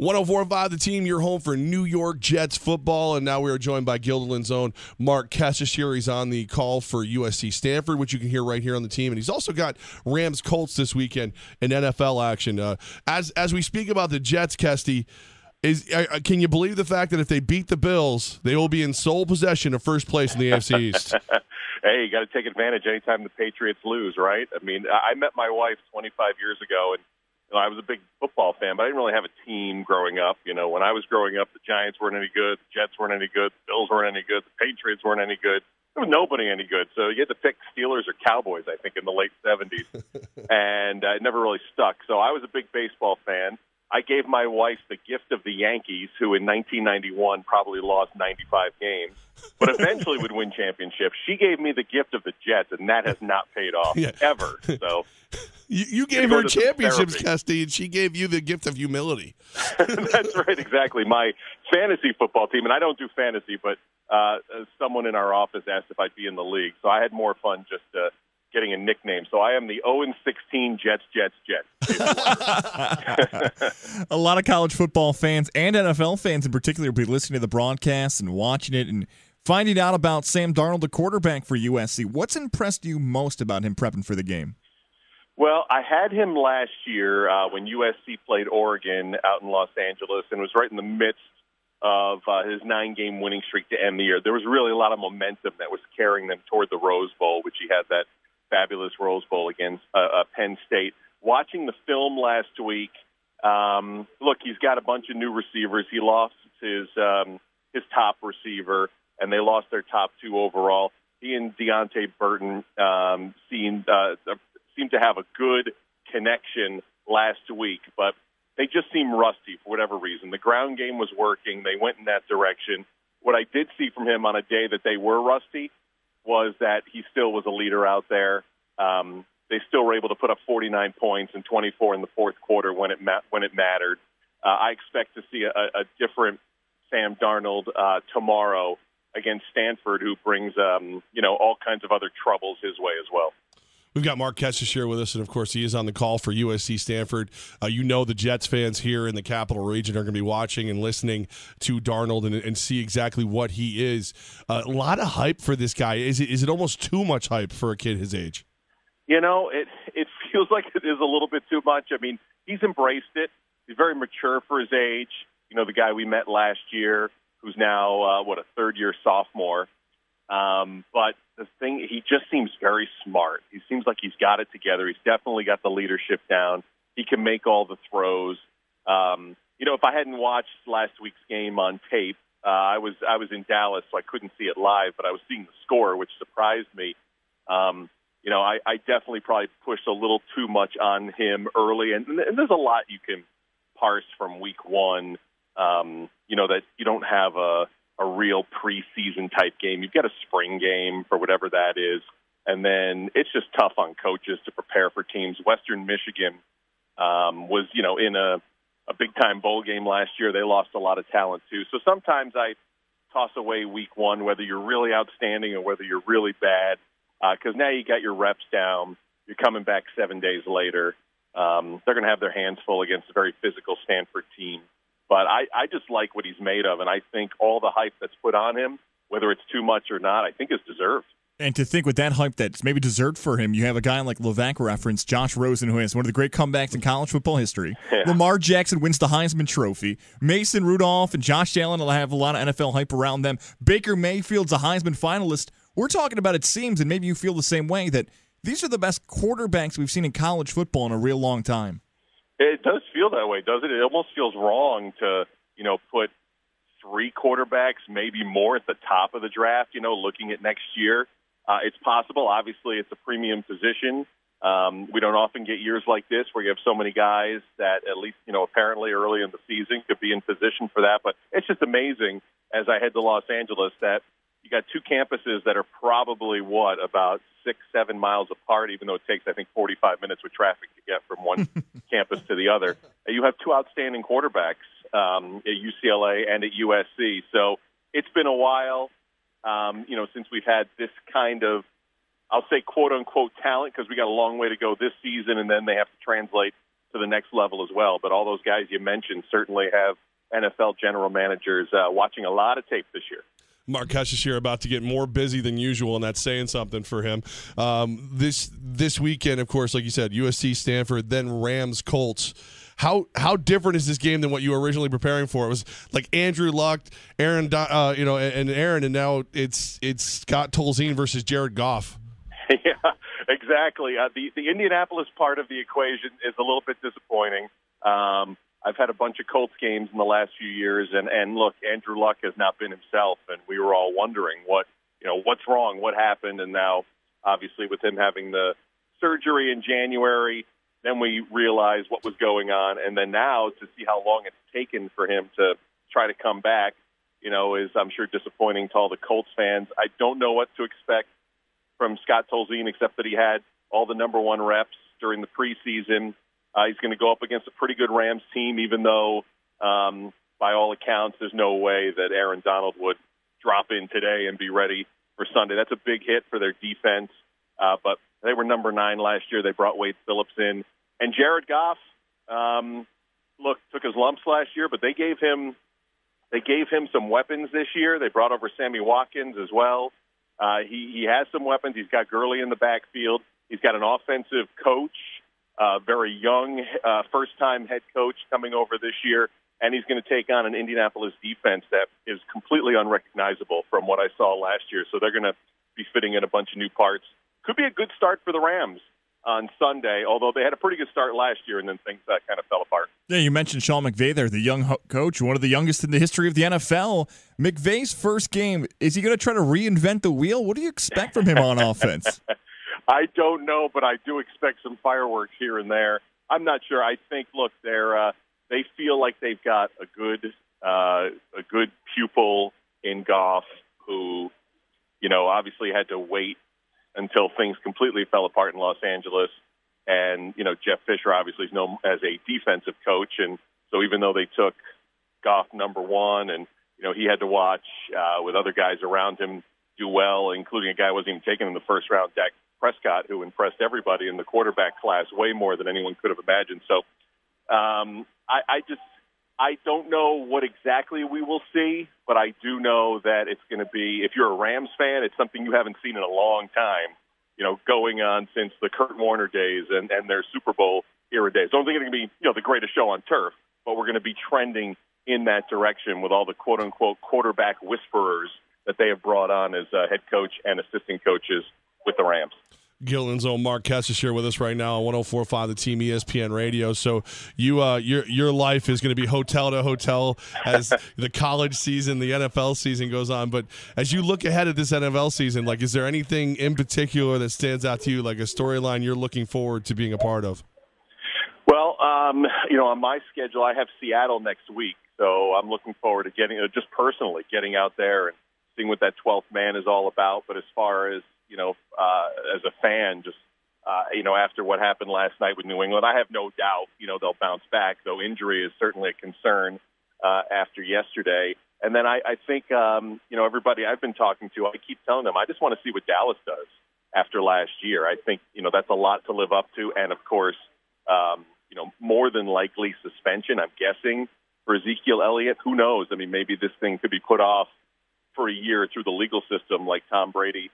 104.5 The Team, your home for New York Jets football. And now we are joined by Guilderland's own Marc Kestecher. He's on the call for USC Stanford, which you can hear right here on the team. And he's also got Rams Colts this weekend in NFL action. As we speak about the Jets, Kesty, can you believe the fact that if they beat the Bills, they will be in sole possession of first place in the AFC East? Hey, you got to take advantage anytime the Patriots lose, right? I mean, I met my wife 25 years ago, and I was a big football fan, but I didn't really have a team growing up. You know, when I was growing up, the Giants weren't any good, the Jets weren't any good, the Bills weren't any good, the Patriots weren't any good. There was nobody any good. So you had to pick Steelers or Cowboys, I think, in the late 70s. And it never really stuck. So I was a big baseball fan. I gave my wife the gift of the Yankees, who in 1991 probably lost 95 games, but eventually would win championships. She gave me the gift of the Jets, and that has not paid off ever. So you gave her championships, Kesty, and she gave you the gift of humility. That's right, exactly. My fantasy football team, and I don't do fantasy, but someone in our office asked if I'd be in the league, so I had more fun just getting a nickname. So I am the 0-16 Jets. A lot of college football fans and NFL fans in particular will be listening to the broadcast and watching it and finding out about Sam Darnold, the quarterback for USC. What's impressed you most about him prepping for the game? Well, I had him last year when USC played Oregon out in Los Angeles, and was right in the midst of his 9-game winning streak to end the year. There was really a lot of momentum that was carrying them toward the Rose Bowl, which he had that fabulous Rose Bowl against Penn State. Watching the film last week, look, he's got a bunch of new receivers. He lost his top receiver, and they lost their top 2 overall. He and Deontay Burton seemed to have a good connection last week, but they just seem rusty for whatever reason. The ground game was working. They went in that direction. What I did see from him on a day that they were rusty was that he still was a leader out there. They still were able to put up 49 points and 24 in the fourth quarter when it mattered. I expect to see a different Sam Darnold tomorrow against Stanford, who brings all kinds of other troubles his way as well. We've got Marc Kestecher with us, and of course he is on the call for USC Stanford. The Jets fans here in the Capital Region are going to be watching and listening to Darnold and see exactly what he is. A lot of hype for this guy. Is it almost too much hype for a kid his age? It feels like it is a little bit too much. I mean, he's embraced it. He's very mature for his age. The guy we met last year, who's now, a third-year sophomore. But the thing, he just seems very smart. He seems like he's got it together. He's definitely got the leadership down. He can make all the throws. If I hadn't watched last week's game on tape, I was in Dallas, so I couldn't see it live, but I was seeing the score, which surprised me. I definitely probably pushed a little too much on him early, and there's a lot you can parse from week one, that you don't have a real preseason type game. You've got a spring game for whatever that is, and then it's just tough on coaches to prepare for teams. Western Michigan was, in a big-time bowl game last year. They lost a lot of talent, too. So sometimes I toss away week one, whether you're really outstanding or whether you're really bad, because now you got your reps down. You're coming back 7 days later. They're going to have their hands full against a very physical Stanford team. But I just like what he's made of, and I think all the hype that's put on him, whether it's too much or not, I think is deserved. And to think with that hype that's maybe deserved for him, you have a guy like Levack reference, Josh Rosen, who has one of the great comebacks in college football history. Yeah. Lamar Jackson wins the Heisman Trophy. Mason Rudolph and Josh Allen will have a lot of NFL hype around them. Baker Mayfield's a Heisman finalist. We're talking about, it seems, and maybe you feel the same way, that these are the best quarterbacks we've seen in college football in a real long time. It does feel that way, doesn't it? It almost feels wrong to, put 3 quarterbacks, maybe more, at the top of the draft, looking at next year. It's possible. Obviously, it's a premium position. We don't often get years like this where you have so many guys that at least, apparently early in the season could be in position for that. But it's just amazing, as I head to Los Angeles, that you got 2 campuses that are probably, about 6-7 miles apart, even though it takes, I think, 45 minutes with traffic to get from one campus to the other. You have 2 outstanding quarterbacks at UCLA and at USC. So it's been a while, since we've had this kind of, I'll say, quote-unquote talent, because we got a long way to go this season, and then they have to translate to the next level as well. But all those guys you mentioned certainly have NFL general managers watching a lot of tape this year. Marc Kestecher about to get more busy than usual, and that's saying something for him. This weekend, of course, like you said, USC, Stanford, then Rams, Colts. How different is this game than what you were originally preparing for? It was like Andrew Luck, Aaron, and Aaron, and now it's Scott Tolzien versus Jared Goff. Yeah, exactly. The Indianapolis part of the equation is a little bit disappointing. I've had a bunch of Colts games in the last few years, and look, Andrew Luck has not been himself, and we were all wondering what's wrong, what happened, and now obviously with him having the surgery in January, then we realized what was going on, and then now to see how long it's taken for him to try to come back, is I'm sure disappointing to all the Colts fans. I don't know what to expect from Scott Tolzien except that he had all the number one reps during the preseason. He's going to go up against a pretty good Rams team, even though, by all accounts, there's no way that Aaron Donald would drop in today and be ready for Sunday. That's a big hit for their defense. But they were number 9 last year. They brought Wade Phillips in. And Jared Goff, took his lumps last year, but they gave him some weapons this year. They brought over Sammy Watkins as well. He has some weapons. He's got Gurley in the backfield. He's got an offensive coach. Very young, first-time head coach coming over this year, and he's going to take on an Indianapolis defense that is completely unrecognizable from what I saw last year. So they're going to be fitting in a bunch of new parts. Could be a good start for the Rams on Sunday, although they had a pretty good start last year, and then things kind of fell apart. Yeah, you mentioned Shawn McVeigh there, the young coach, one of the youngest in the history of the NFL. McVay's first game, is he going to try to reinvent the wheel? What do you expect from him on offense? I don't know, but I do expect some fireworks here and there. I'm not sure. I think, look, they feel like they've got a good pupil in Goff who, obviously had to wait until things completely fell apart in Los Angeles. And, Jeff Fisher obviously is known as a defensive coach. And so even though they took Goff number 1 and, he had to watch with other guys around him do well, including a guy who wasn't even taken in the first round, Dak Prescott, who impressed everybody in the quarterback class way more than anyone could have imagined. So I don't know what exactly we will see, but I do know that it's going to be, if you're a Rams fan, it's something you haven't seen in a long time, going on since the Kurt Warner days and their Super Bowl era days. I don't think it's going to be, the greatest show on turf, but we're going to be trending in that direction with all the quote-unquote quarterback whisperers that they have brought on as head coach and assistant coaches with the Rams. Gilden's own Marc Kestecher with us right now on 104.5 The Team ESPN Radio. So your life is going to be hotel to hotel as the college season, the NFL season goes on. But as you look ahead at this NFL season, is there anything in particular that stands out to you, like a storyline you're looking forward to being a part of? Well, on my schedule, I have Seattle next week. So I'm looking forward to getting out there and seeing what that 12th man is all about. But as far as, as a fan, just, after what happened last night with New England, I have no doubt, they'll bounce back, though injury is certainly a concern after yesterday. And then I think, everybody I've been talking to, I keep telling them, I just want to see what Dallas does after last year. I think, that's a lot to live up to. And, of course, more than likely suspension, I'm guessing, for Ezekiel Elliott. Who knows? I mean, maybe this thing could be put off for a year through the legal system like Tom Brady.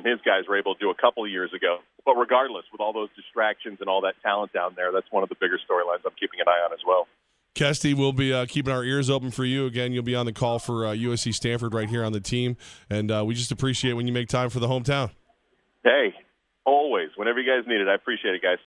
His guys were able to do a couple of years ago. But regardless, with all those distractions and all that talent down there, that's one of the bigger storylines I'm keeping an eye on as well. Kesty, we'll be keeping our ears open for you. Again, you'll be on the call for USC Stanford right here on the team. And we just appreciate when you make time for the hometown. Hey, always. Whenever you guys need it, I appreciate it, guys.